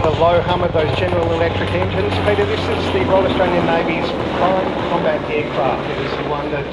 hear the low hum of those General Electric engines. Peter, this is the Royal Australian Navy's prime combat aircraft. It is the one that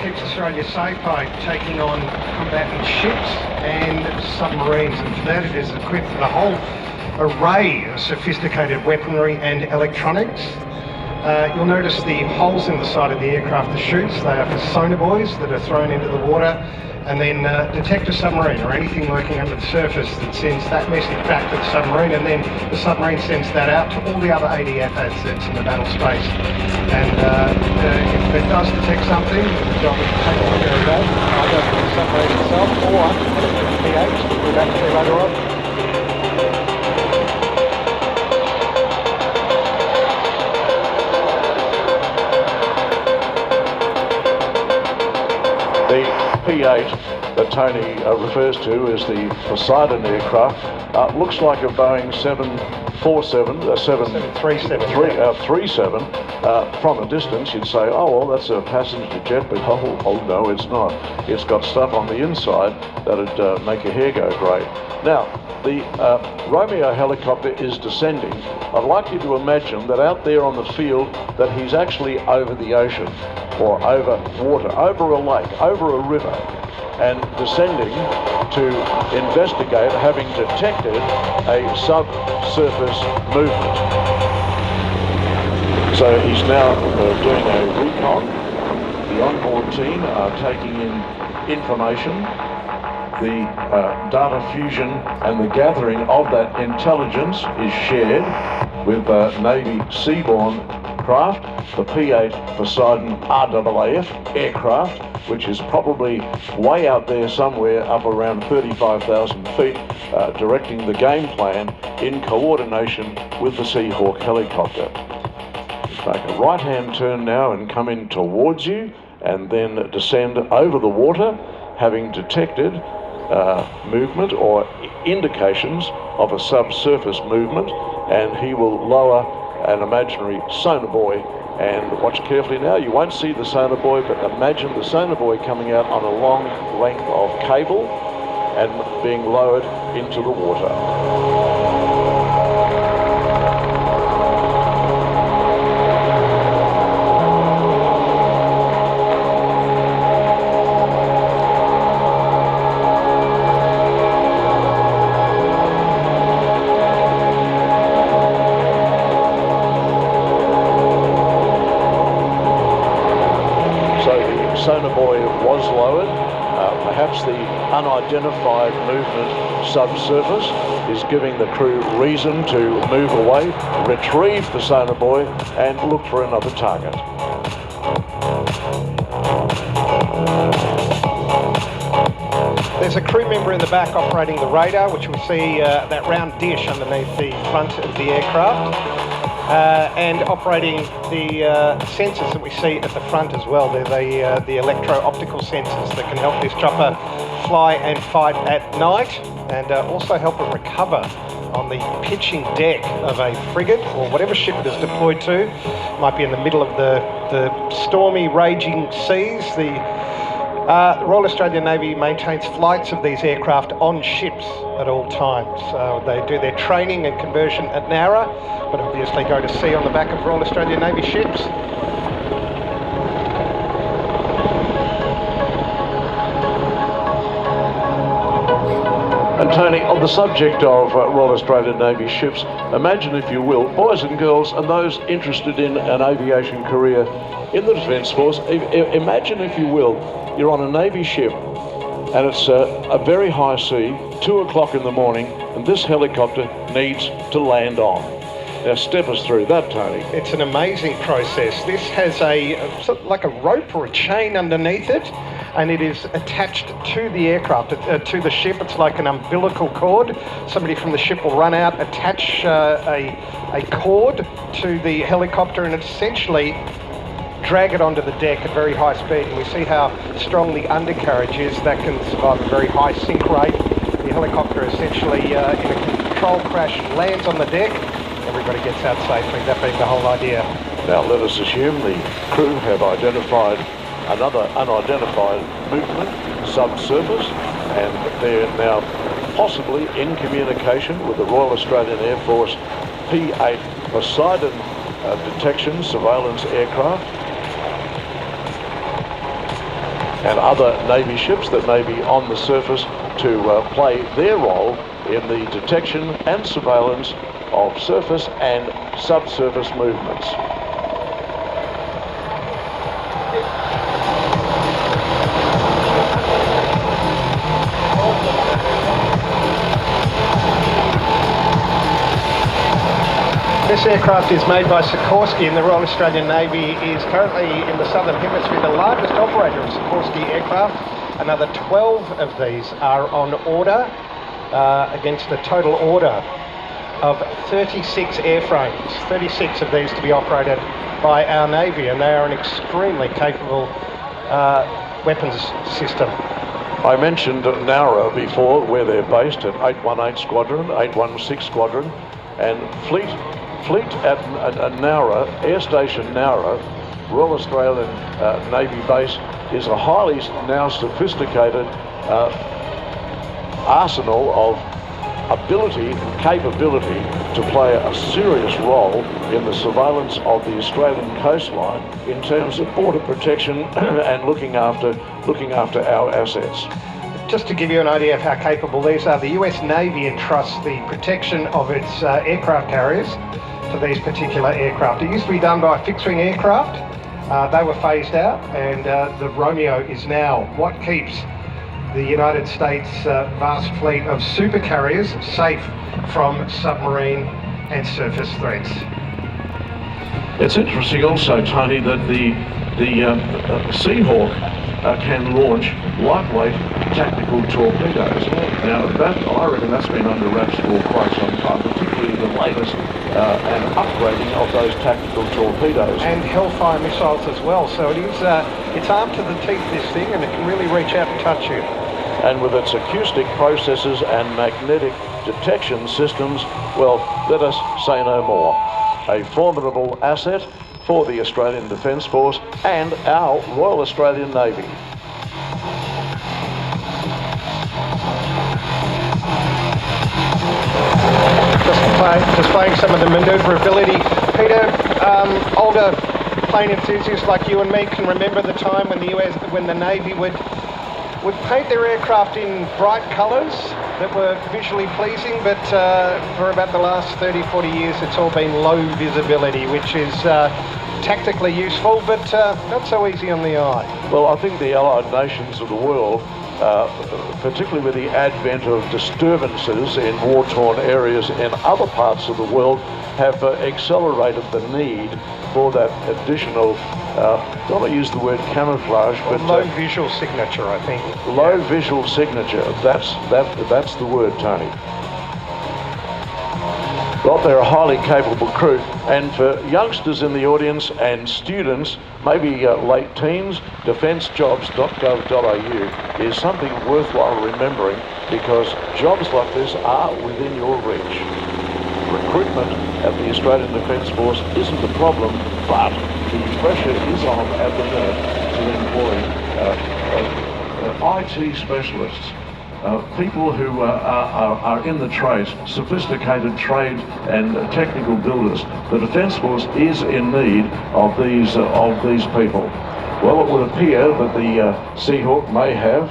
keeps Australia safe by taking on combatant ships and submarines, and for that it is equipped with a whole array of sophisticated weaponry and electronics. You'll notice the holes in the side of the aircraft, the chutes. They are for sonar buoys that are thrown into the water and then detect a submarine or anything lurking under the surface that sends that message back to the submarine, and then the submarine sends that out to all the other ADF assets in the battle space. And if it does detect something, the job is to take care of that, either for the submarine itself or the P-8, which we'll back to later on. The P-8 that Tony refers to as the Poseidon aircraft looks like a Boeing 737. From a distance you'd say, oh well, that's a passenger jet, but oh no, it's not. It's got stuff on the inside that'd make your hair go grey. Now, the Romeo helicopter is descending. I'd like you to imagine that out there on the field that he's actually over the ocean, or over water, over a lake, over a river, and descending to investigate, having detected a subsurface movement. So he's now doing a recon. The onboard team are taking in information. The data fusion and the gathering of that intelligence is shared with Navy seaborne craft, the P-8 Poseidon RAAF aircraft, which is probably way out there somewhere up around 35,000 feet, directing the game plan in coordination with the Seahawk helicopter. Make a right-hand turn now and come in towards you, and then descend over the water, having detected movement or indications of a subsurface movement, and he will lower an imaginary sonar buoy. And watch carefully now, you won't see the sonar buoy, but imagine the sonar buoy coming out on a long length of cable and being lowered into the water. Sonar buoy was lowered. Perhaps the unidentified movement subsurface is giving the crew reason to move away, retrieve the sonar buoy, and look for another target. There's a crew member in the back operating the radar, which we see that round dish underneath the front of the aircraft. And operating the sensors that we see at the front as well. They're the electro-optical sensors that can help this chopper fly and fight at night, and also help it recover on the pitching deck of a frigate or whatever ship it is deployed to. Might be in the middle of the stormy, raging seas. The Royal Australian Navy maintains flights of these aircraft on ships at all times. They do their training and conversion at Nara, but obviously go to sea on the back of Royal Australian Navy ships. And Tony, on the subject of Royal Australian Navy ships, imagine if you will, boys and girls and those interested in an aviation career in the Defence Force, imagine if you will, you're on a Navy ship and it's a very high sea, 2 o'clock in the morning, and this helicopter needs to land on. Now step us through that, Tony. It's an amazing process. This has sort of like a rope or a chain underneath it, and it is attached to the aircraft, to the ship. It's like an umbilical cord. Somebody from the ship will run out, attach a cord to the helicopter, and it's essentially drag it onto the deck at very high speed. And we see how strong the undercarriage is. That can survive a very high sink rate. The helicopter essentially, in a control crash, lands on the deck. Everybody gets out safely, that being the whole idea. Now let us assume the crew have identified another unidentified movement subsurface, and they're now possibly in communication with the Royal Australian Air Force P-8 Poseidon detection surveillance aircraft and other Navy ships that may be on the surface to play their role in the detection and surveillance of surface and subsurface movements. This aircraft is made by Sikorsky, and the Royal Australian Navy is currently in the Southern Hemisphere the largest operator of Sikorsky aircraft. Another 12 of these are on order against a total order of 36 airframes, 36 of these to be operated by our Navy, and they are an extremely capable weapons system. I mentioned Nowra before, where they're based at 818 Squadron, 816 Squadron, and Fleet at Nowra, Air Station Nowra, Royal Australian Navy base, is a highly now sophisticated arsenal of ability and capability to play a serious role in the surveillance of the Australian coastline in terms of border protection and looking after our assets. Just to give you an idea of how capable these are, the US Navy entrusts the protection of its aircraft carriers to these particular aircraft. It used to be done by fixed-wing aircraft. They were phased out, and the Romeo is now what keeps the United States' vast fleet of supercarriers safe from submarine and surface threats. It's interesting also, Tony, that the Seahawk can launch lightweight tactical torpedoes. Now, I reckon that's been under wraps for quite some time, particularly the latest and upgrading of those tactical torpedoes. And Hellfire missiles as well. So it is, it's armed to the teeth, this thing, and it can really reach out and touch you. And with its acoustic processors and magnetic detection systems, well, let us say no more. A formidable asset for the Australian Defence Force and our Royal Australian Navy. Displaying some of the manoeuvrability. Peter, older plane enthusiasts like you and me can remember the time when the Navy would paint their aircraft in bright colours that were visually pleasing, but for about the last 30-40 years it's all been low visibility, which is tactically useful, but not so easy on the eye. Well, I think the Allied nations of the world, particularly with the advent of disturbances in war-torn areas in other parts of the world, have accelerated the need for that additional, I don't want to use the word camouflage, but low visual signature, I think. Low visual signature, that's the word, Tony. Well, they're a highly capable crew, and for youngsters in the audience and students, maybe late teens, defencejobs.gov.au is something worthwhile remembering, because jobs like this are within your reach. Recruitment at the Australian Defence Force isn't a problem, but the pressure is on at the minute to employ IT specialists, people who are in the trades, sophisticated trade and technical builders. The Defence Force is in need of these people. Well, it would appear that the Seahawk may have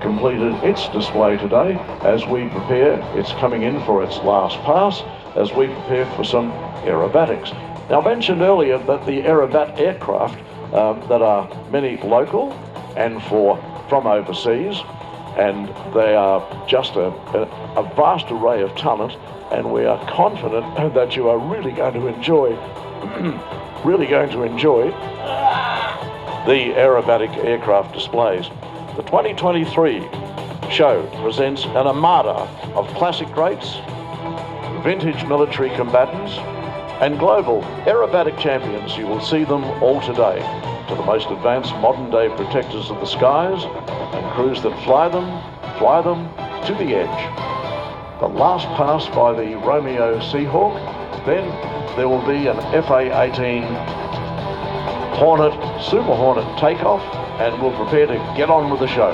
completed its display today as we prepare. It's coming in for its last pass as we prepare for some aerobatics. Now, I mentioned earlier that the aerobat aircraft that are many local and from overseas, and they are just a vast array of talent, and we are confident that you are really going to enjoy the aerobatic aircraft displays. The 2023 show presents an armada of classic greats, vintage military combatants, and global aerobatic champions. You will see them all today, to the most advanced modern-day protectors of the skies and crews that fly them to the edge. The last pass by the Romeo Seahawk, then there will be an FA-18 Hornet, Super Hornet takeoff, and we'll prepare to get on with the show.